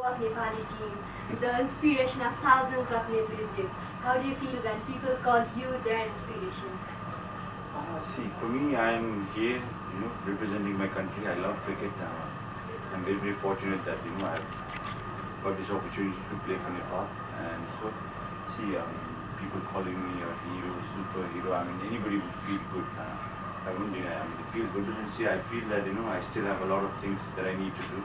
of Nepali team, the inspiration of thousands of Nepalese youth. How do you feel when people call you their inspiration? See, for me, I'm here, representing my country. I love cricket. I'm very, very fortunate that I've got this opportunity to play for Nepal, and so people calling me a hero, superhero. I mean, anybody would feel good. I won't deny. I mean, it feels good, but then see, I feel that I still have a lot of things that I need to do.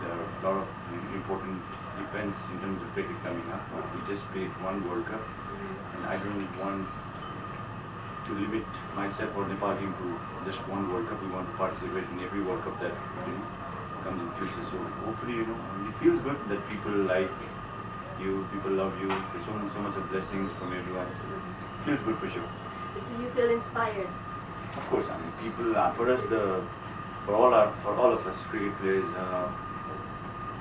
There are a lot of important events in terms of cricket coming up. We just played one World Cup, and I don't want to limit myself or Nepal team to just one World Cup. We want to participate in every World Cup that comes in future. So hopefully, it feels good that people like you, people love you. There's so much of blessings from everyone. So it feels good for sure. So you feel inspired? Of course, I mean, people for us for all of us cricket players,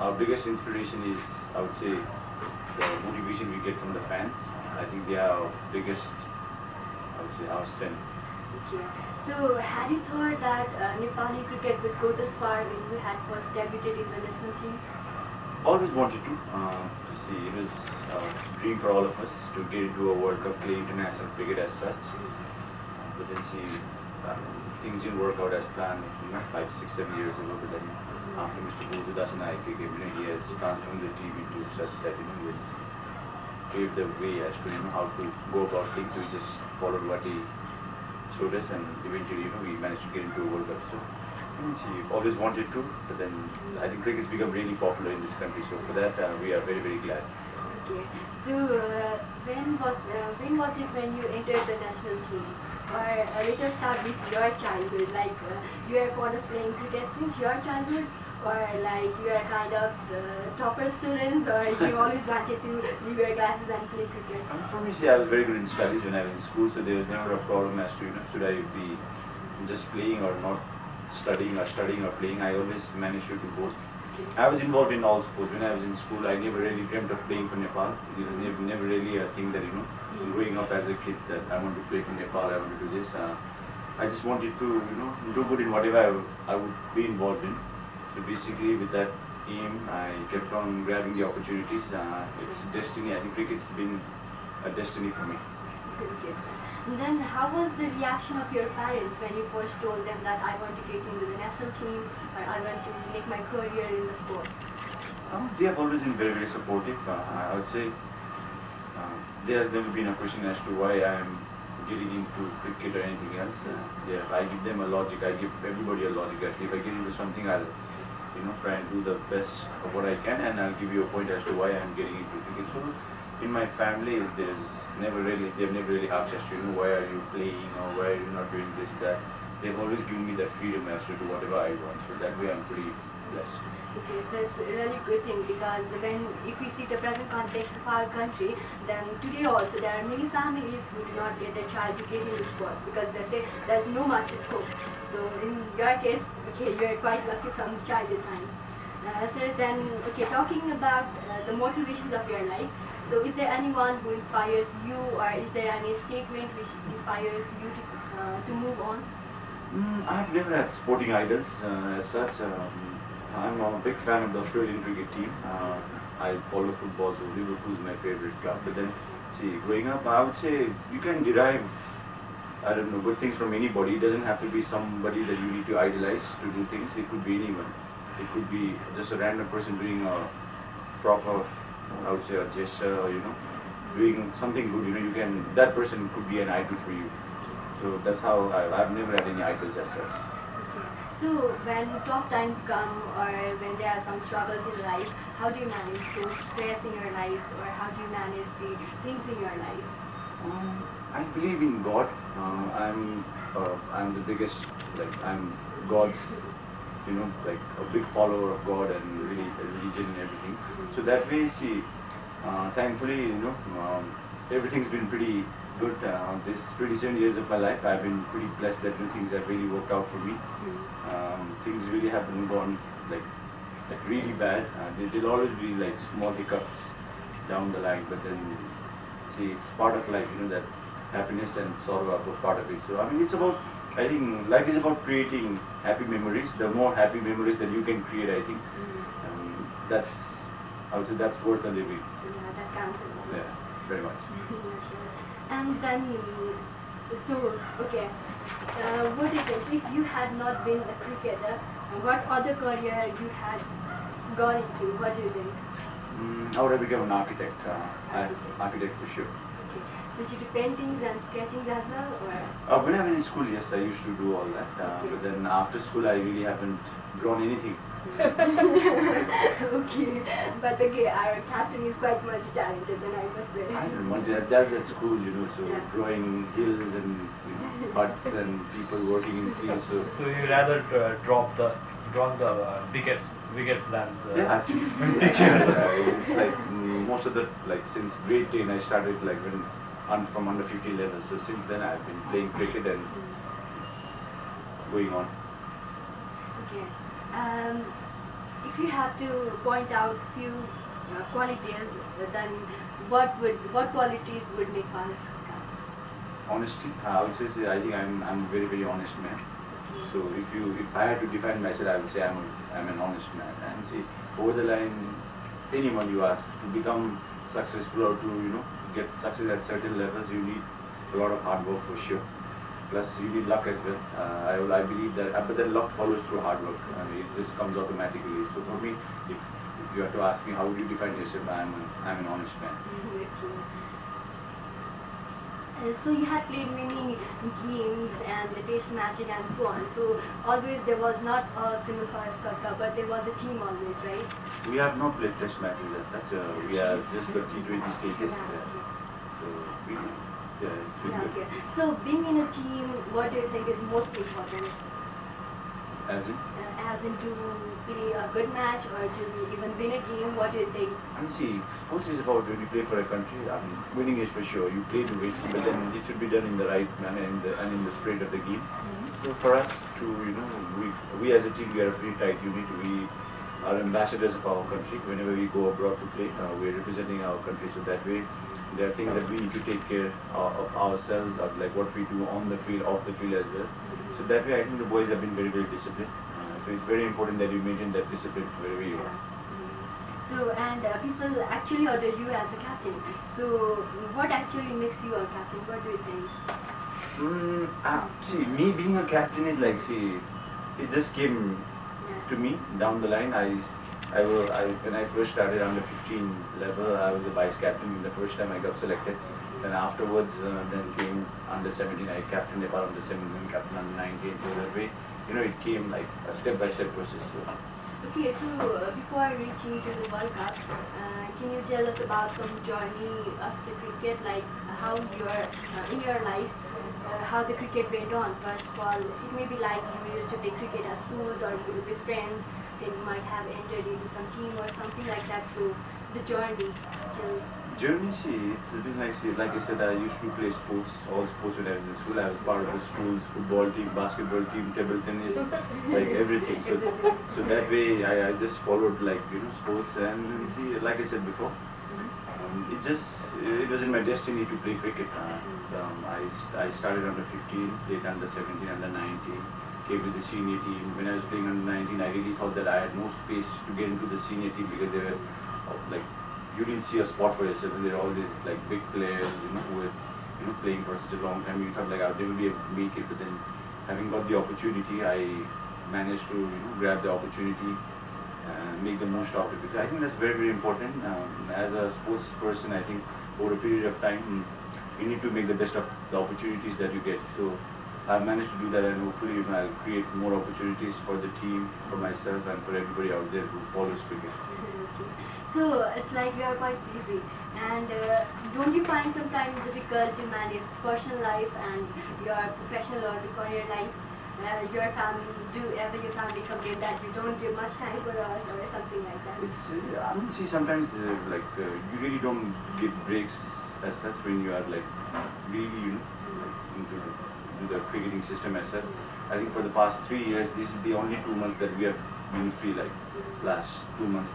our biggest inspiration is, I would say, the motivation we get from the fans. I think they are our biggest, I would say, our strength. Okay. So had you thought that Nepali cricket would go this far when you had first debuted in the national team? Always wanted to see. It was a dream for all of us to get into a World Cup, play international cricket as such. But then see, things didn't work out as planned, 5, 6, 7 years ago. But then after Mr. Gurudas's cricket, he has transformed the team into such that he has paved the way as to how to go about things. We just followed what he showed us, and eventually we managed to get into a World Cup. So always wanted to, but then I think cricket's become really popular in this country. So for that, we are very, very glad. Okay. So when was it when you entered the national team? Or let us start with your childhood. Like you are fond of playing cricket since your childhood, or like you are kind of topper students, or you always wanted to leave your classes and play cricket? For me, I was very good in studies when I was in school, so there was never a problem as to should I be just playing or not studying or playing. I always managed to do both. I was involved in all sports. When I was in school, I never really dreamt of playing for Nepal. It was never really a thing that, growing up as a kid, that I want to play for Nepal, I want to do this. I just wanted to, do good in whatever I would be involved in. So basically, with that aim, I kept on grabbing the opportunities. It's destiny. I think cricket's been a destiny for me. Okay. And then how was the reaction of your parents when you first told them that I want to get into the national team, or I want to make my career in the sports? They have always been very, very supportive. I would say there has never been a question as to why I am getting into cricket or anything else. I give them a logic. I give everybody a logic. Actually, if I get into something, I'll try and do the best of what I can, and I'll give you a point as to why I'm getting into cricket. So in my family, they've never really asked us to, why are you playing or why are you not doing this, that. They've always given me the freedom as to do whatever I want. So that way I'm pretty blessed. Okay, so it's a really good thing, because if we see the present context of our country, then today also there are many families who do not let their child to get into sports because they say there's no much scope. So in your case, okay, you are quite lucky from the childhood time. So then, okay, talking about the motivations of your life, so is there anyone who inspires you, or is there any statement which inspires you to move on? I've never had sporting idols as such. I'm a big fan of the Australian cricket team. I follow football, so Liverpool is my favorite club. But then, growing up, I would say you can derive, I don't know, good things from anybody. It doesn't have to be somebody that you need to idolize to do things. It could be anyone. It could be just a random person doing a proper, I would say, a gesture, or doing something good. That person could be an idol for you. So that's how I've never had any idols as such. Okay. So when tough times come, or when there are some struggles in life, how do you manage those stress in your lives, or how do you manage the things in your life? I believe in God. I'm the biggest, I'm God's, like a big follower of God and really religion and everything. So that way, thankfully, everything's been pretty good. This 27 years of my life, I've been pretty blessed that things have really worked out for me. Things really haven't gone like really bad. There'll always be like small hiccups down the line, but then it's part of life. That happiness and sorrow are both part of it. So it's about, I think life is about creating happy memories. The more happy memories that you can create, I think, that's, I would say that's worth a living. Yeah, that counts a lot. Yeah, very much. Yeah, sure. And then, so, okay, what do you think? If you had not been a cricketer, what other career you had gone into? What do you think? I would have become an architect. Architect for sure. Okay. So you do paintings and sketchings as well, or? When I was in school, yes, I used to do all that. But then after school, I really haven't drawn anything. Okay, but okay, our captain is quite much talented, then I must say. I don't want that. That's at school, so Yeah. drawing hills and huts and people working in fields. So So you rather drawn the wickets than the yeah, I see. pictures. It's like most of the since grade 10, I started from under 50 level. So since then, I've been playing cricket and it's going on. Okay. If you had to point out few qualities, then what qualities would make Paras Khan? Honesty, I would say I think I'm a very very honest man. So if I had to define myself, I would say I'm an honest man. And see, over the line, anyone you ask to become successful or to get success at certain levels, you need a lot of hard work for sure. Plus, you need luck as well. I believe that, but then luck follows through hard work. I mean, it just comes automatically. So for me, if you have to ask me how would you define yourself, I'm an honest man. So you had played many games and the test matches and so on. So always there was not a single Paras Karka, but there was a team always, right? We have not played test matches as such. We have just got T20 stages. So it's been Yeah, good. okay. So being in a team, what do you think is most important? As in? As in to play a good match or to even win a game, what do you think? I mean, see, sports is about when you play for a country. I mean, winning is for sure. You play to win, but then it should be done in the right manner and in the spirit of the game. So for us to, we as a team, we are a pretty tight unit. We are ambassadors of our country. Whenever we go abroad to play, we're representing our country. So that way, there are things that we need to take care of ourselves, of like what we do on the field, off the field as well. So that way, I think the boys have been very, very disciplined. So it's very important that you maintain that discipline wherever you are. So, and people actually order you as a captain. So, what actually makes you a captain? What do you think? See, me being a captain is it just came to me down the line. When I first started under 15 level, I was a vice captain the first time I got selected. Then afterwards, then came under 17. I captained Nepal under 17, captain under 19. So that way, it came like a step-by-step process. So. Okay, so before reaching to the World Cup, can you tell us about some journey of the cricket, like how in your life, how the cricket went on? First of all, it may be like you used to play cricket at schools or with friends, then you might have entered into some team or something like that. So the journey till Journey, it's been like I said, I used to play sports, all sports when I was in school. I was part of the school's football team, basketball team, table tennis, like everything. So that way I just followed sports and see, like I said before, it was in my destiny to play cricket. I started under 15, played under 17, under 19, came to the senior team. When I was playing under 19, I really thought that I had no space to get into the senior team because they were you didn't see a spot for yourself, and there are all these big players, who were playing for such a long time. You thought I'll never be able to make it, but then having got the opportunity, I managed to grab the opportunity and make the most out of it. So I think that's very very important. As a sports person, I think over a period of time, you need to make the best of the opportunities that you get. So I've managed to do that, and hopefully I'll create more opportunities for the team, for myself, and for everybody out there who follows cricket. So it's like you are quite busy, and don't you find sometimes difficult to manage personal life and your professional or career life? Your family, your family complain that you don't give much time for us or something like that? It's see, sometimes you really don't get breaks as such when you are really into the cricketing system as such. I think for the past 3 years, this is the only 2 months that we have been free. Last 2 months,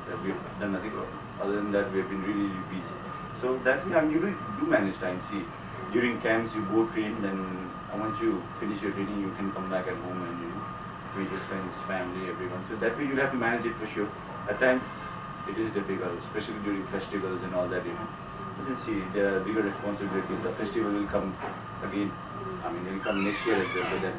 that we have done nothing. Other than that, we have been really, really busy. So that way, you do manage time. See, during camps you go train, then once you finish your training, you can come back at home and meet your friends, family, everyone. So that way you'll have to manage it for sure. At times it is difficult, especially during festivals and all that, you know. But then see, there are bigger responsibilities. The festival will come again. I mean, it will come next year as well. But then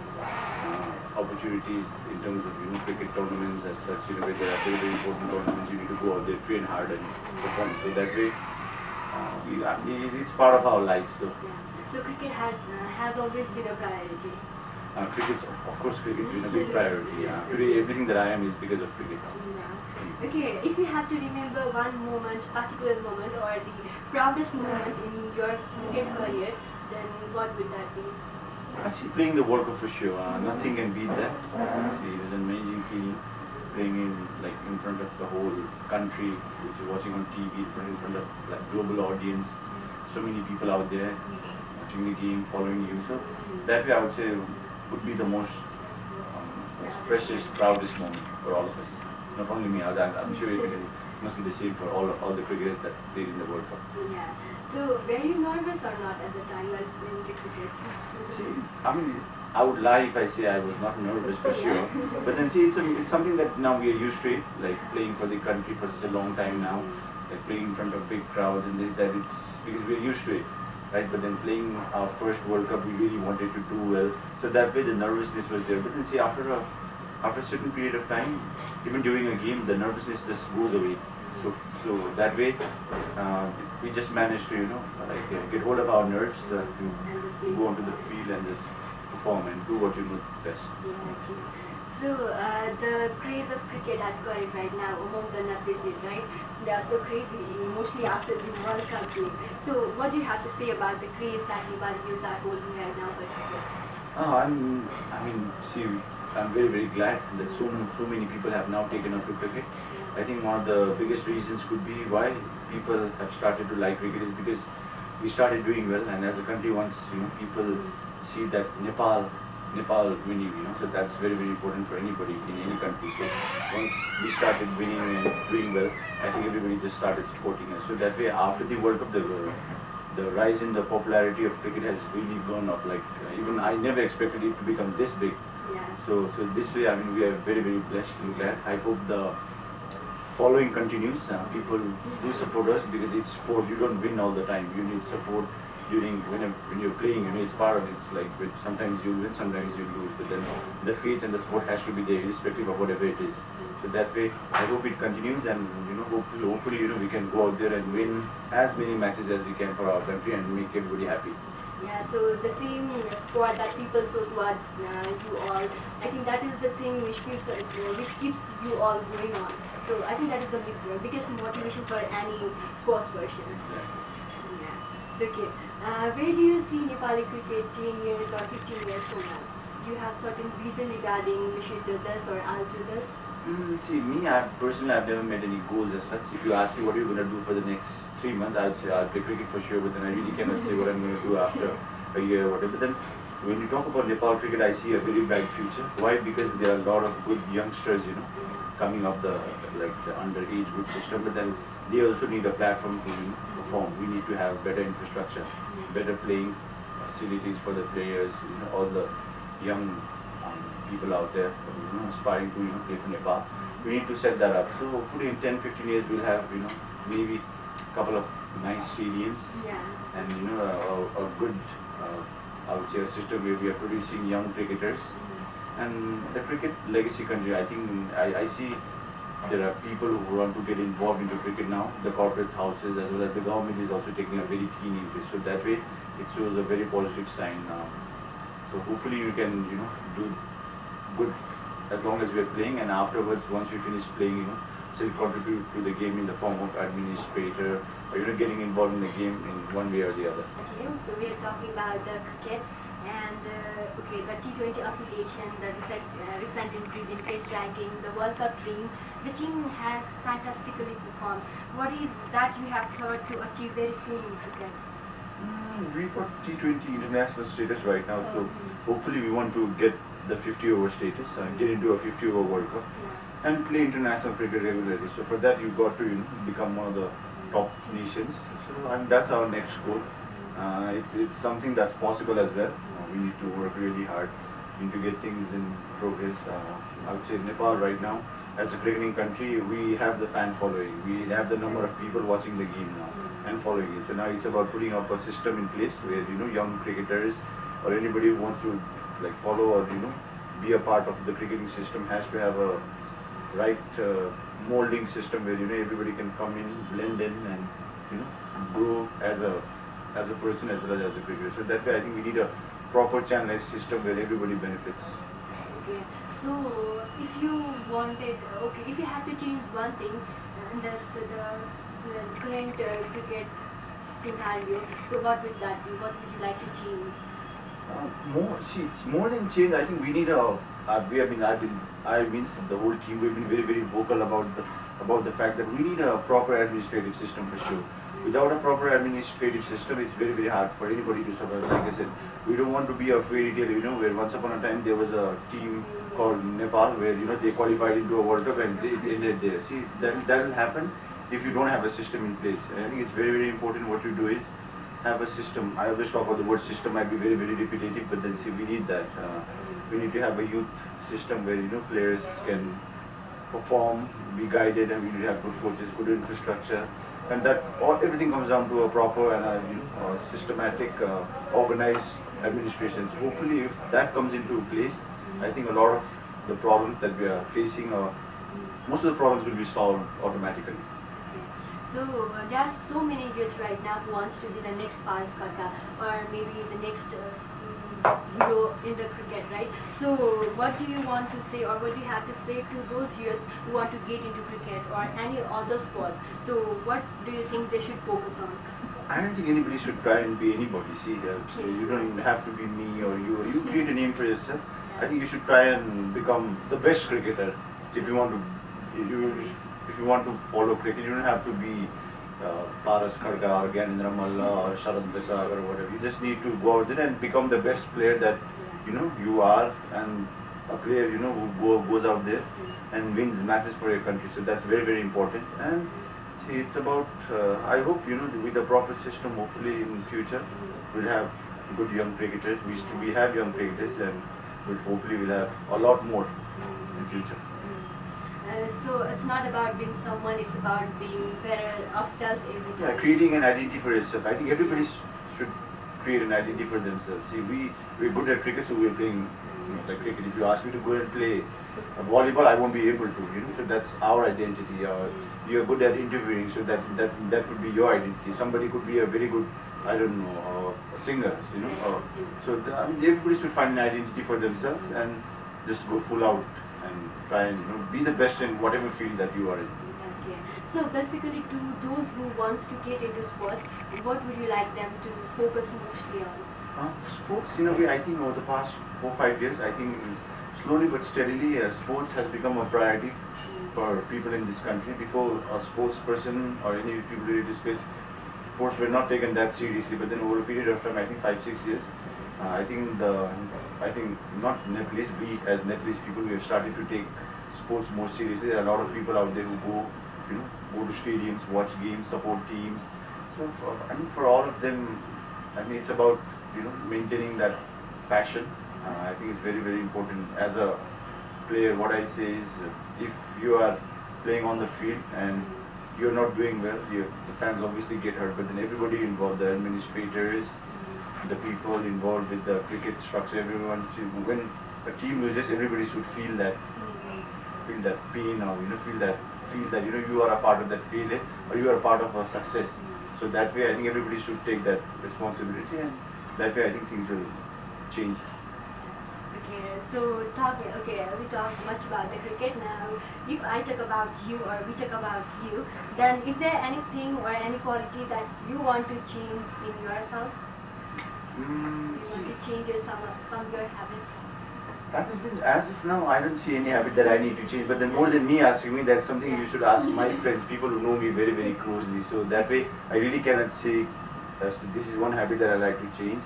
opportunities in terms of cricket tournaments as such, where there are very important tournaments, you need to go out there, train hard and perform. So that way, I mean, it's part of our life. So. Yeah. So cricket has always been a priority. Cricket's, of course, cricket's been a big priority. Today, everything that I am is because of cricket. Yeah. Okay, if you have to remember one moment, particular moment, or the proudest moment in your cricket career, then what would that be? I see playing the World Cup for sure. Nothing can beat that. See, it was an amazing feeling playing in front of the whole country, which you're watching on TV, in front of global audience. So many people out there watching the game, following you. So that way, I would say would be the most precious, proudest moment for all of us. Not only me, I'm sure it must be the same for all the cricketers that played in the World Cup. Yeah. So were you nervous or not at the time while playing the cricket? See, I mean, I would lie if I say I was not nervous for sure. But then see, it's something that now we are used to it, like playing for the country for such a long time now, like playing in front of big crowds and this, that, it's because we are used to it. Right, but then playing our first World Cup, we really wanted to do well. So that way the nervousness was there. But then see, after a certain period of time, even during a game, the nervousness just goes away. So that way, we just managed to get hold of our nerves, to go onto the field and just perform and do what you know best. Yeah, okay. So the craze of cricket at current right now among the Nepalese, right? They are so crazy, mostly after the World Cup game. So what do you have to say about the craze that Nepalese are holding right now for cricket? I'm very glad that so many people have now taken up to cricket. I think one of the biggest reasons could be why people have started to like cricket is because we started doing well, and as a country, once people see that Nepal winning, so that's very important for anybody in any country. So once we started winning and doing well, I think everybody just started supporting us. So that way, after the World Cup, the rise in the popularity of cricket has really gone up. Like even I never expected it to become this big. Yeah. So this way, I mean, we are very blessed and glad. I hope the following continues. People do support us because it's sport. You don't win all the time. You need support during when you're playing. It's part of it. It's like sometimes you win, sometimes you lose. But then the faith and the sport has to be there, irrespective of whatever it is. So that way, I hope it continues, and hopefully we can go out there and win as many matches as we can for our country and make everybody happy. Yeah, so the same sport that people show towards you all, I think that is the thing which keeps you all going on. So I think that is the biggest motivation for any sports person. Exactly. Yeah. So okay. Where do you see Nepali cricket 10 years or 15 years from now? Do you have certain vision regarding we should do this or I'll do this? See, me, I've never made any goals as such. If you ask me what are you going to do for the next 3 months, I would say I'll play cricket for sure, but then I really cannot say what I'm going to do after a year or whatever. But then when you talk about Nepal cricket, I see a very bright future. Why? Because there are a lot of good youngsters, coming up the underage good system, but then they also need a platform to perform. We need to have better infrastructure, better playing facilities for the players, all the young people out there aspiring to play for Nepal. We need to set that up. So hopefully in 10-15 years we'll have maybe a couple of nice stadiums, and a good I would say a system where we are producing young cricketers. And the cricket legacy country, I think I see there are people who want to get involved into cricket now. The corporate houses as well as the government is also taking a very keen interest. So that way it shows a very positive sign. So hopefully you can do good as long as we are playing, and afterwards once we finish playing, still contribute to the game in the form of administrator or getting involved in the game in one way or the other. Okay, so we are talking about the cricket and the T20 affiliation, the recent increase in test ranking, the World Cup dream. The team has fantastically performed. What is that you have thought to achieve very soon in cricket? We've got T20 international status right now, so hopefully we want to get the 50-over status, get into a 50-over World Cup, and play international cricket regularly. So for that you've got to become one of the top nations. So and that's our next goal. It's something that's possible as well. We need to work really hard. need to get things in progress. I would say Nepal right now, as a cricketing country, we have the fan following. We have the number of people watching the game now and following it. So now it's about putting up a system in place where young cricketers or anybody who wants to like follow or be a part of the cricketing system has to have a right molding system where everybody can come in, blend in, and grow as a person as well as a cricketer. So that way, I think we need a proper channelized system where everybody benefits. Okay, so if you wanted, okay, if you had to change one thing in the current cricket scenario, so what would that be? What would you like to change? It's more than change. I think we need a. We have been. I mean, the whole team. We've been very, very vocal about the fact that we need a proper administrative system for sure. Without a proper administrative system, it's very, very hard for anybody to survive. Like I said, we don't want to be a fairy tale. Where once upon a time there was a team called Nepal where they qualified into a World Cup and it ended there. See, that will happen if you don't have a system in place. And I think it's very, very important. What you do is have a system. I always talk about the word system. Might be very, very repetitive, but then see, we need that. We need to have a youth system where players can perform, be guided, and we need to have good coaches, good infrastructure, and that everything comes down to a proper and a systematic, organized administration. So hopefully, if that comes into place, I think a lot of the problems that we are facing, most of the problems will be solved automatically. So there are so many youths right now who wants to be the next Paras Karka or maybe the next hero in the cricket, right? So what do you want to say, or what do you have to say to those youths who want to get into cricket or any other sports? So what do you think they should focus on? I don't think anybody should try and be anybody. See, you don't have to be me or you. You create a name for yourself. I think you should try and become the best cricketer if you want to. If you want to follow cricket, you don't have to be Paras Khadka or Gyanendra Malla or Sharad Desag or whatever. You just need to go out there and become the best player that you are, and a player who goes out there and wins matches for your country. So that's very, very important. And see, it's about I hope with a proper system, hopefully in future we'll have good young cricketers. We have young cricketers, and hopefully we'll have a lot more in future. So it's not about being someone, it's about being better of self every time. Yeah, creating an identity for yourself. I think everybody should create an identity for themselves. See, we're good at cricket, so we're playing like cricket. If you ask me to go and play volleyball, I won't be able to. So that's our identity. You're good at interviewing, so that could be your identity. Somebody could be a very good, I don't know, a singer. So everybody should find an identity for themselves and just go full out and try and be the best in whatever field that you are in. Okay. So basically, to those who wants to get into sports, what would you like them to focus mostly on? Sports, in a way, I think over the past 4-5 years, I think slowly but steadily, sports has become a priority for people in this country. Before, a sports person or any people related to sports were not taken that seriously. But then over a period of time, I think 5-6 years, I think not Nepalese, we as Nepalese people, we have started to take sports more seriously. There are a lot of people out there who go to stadiums, watch games, support teams. So for all of them, it's about maintaining that passion. I think it's very, very important. As a player, what I say is, if you are playing on the field and you're not doing well, the fans obviously get hurt. But then everybody involved, the administrators, the people involved with the cricket structure, everyone. When a team loses, everybody should feel that pain, or feel that you are a part of that failure, or you are a part of a success. So that way, I think everybody should take that responsibility, and that way, I think things will change. Okay, so we talked much about the cricket now. If I talk about you or we talk about you, then is there anything or any quality that you want to change in yourself? You want to change some of your habit? As of now, I don't see any habit that I need to change. But then more than me asking me, that's something you should ask my friends, people who know me very, very closely. So that way, I really cannot say as to this is one habit that I like to change.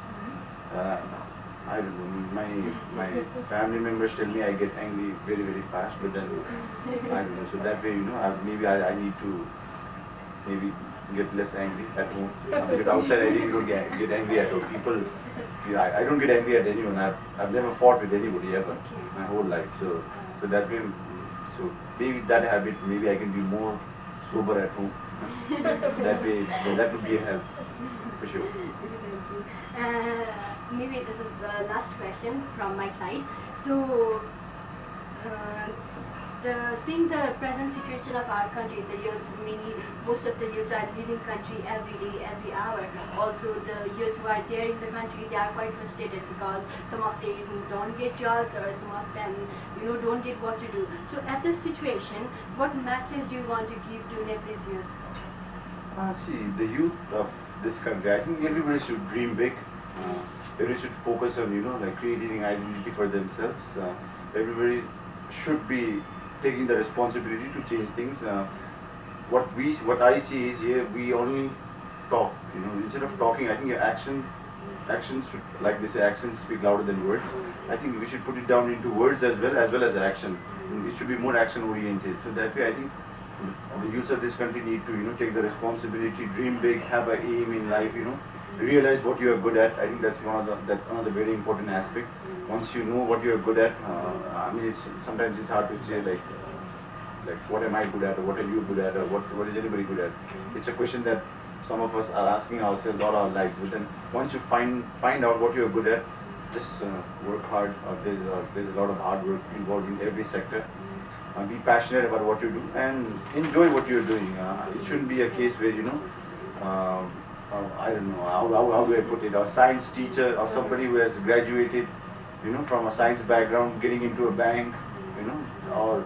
I don't know. My family members tell me I get angry very, very fast. But then I don't know. So that way, maybe I need to maybe get less angry at home. Because outside I really don't get angry at home. People, I don't get angry at anyone. I've never fought with anybody ever my whole life. So that way, so maybe that habit, maybe I can be more sober at home. That way, that would be a help for sure. Thank you. Maybe this is the last question from my side. So, seeing the present situation of our country, the youths, most of the youths are leaving country every day, every hour. Also, the youths who are there in the country, they are quite frustrated because some of them don't get jobs or some of them, don't get what to do. So, at this situation, what message do you want to give to Nepalese youth? See, the youth of this country, I think everybody should dream big. Everybody should focus on, like creating an identity for themselves. Everybody should be taking the responsibility to change things. What I see is here we only talk. Instead of talking, I think your actions should, like they say, actions speak louder than words. I think we should put it down into words as well as action. It should be more action oriented. So that way, I think the youth of this country need to take the responsibility, dream big, have an aim in life. Realize what you are good at. I think that's another very important aspect. Once you know what you are good at, I mean, sometimes it's hard to say like what am I good at, or what are you good at, or what is anybody good at. It's a question that some of us are asking ourselves all our lives. But then once you find out what you are good at, just work hard. There's a lot of hard work involved in every sector. Be passionate about what you do and enjoy what you're doing. It shouldn't be a case where I don't know how do I put it, a science teacher or somebody who has graduated from a science background getting into a bank, or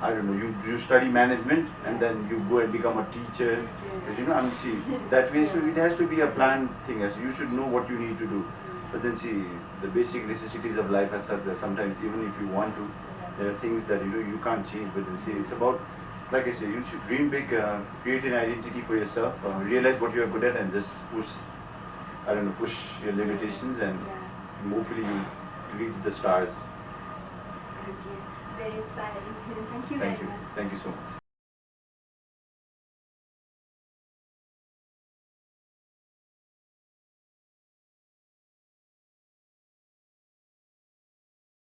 I don't know, you study management and then you go and become a teacher. I mean, see, that way, so it has to be a planned thing. As you should know what you need to do. But then see, the basic necessities of life as such that sometimes even if you want to, there are things that you can't change. But then see, it's about, like I say, you should dream big, create an identity for yourself, realize what you are good at, and just push your limitations, and hopefully you reach the stars. Okay, very inspiring. Thank you very much. Thank you so much.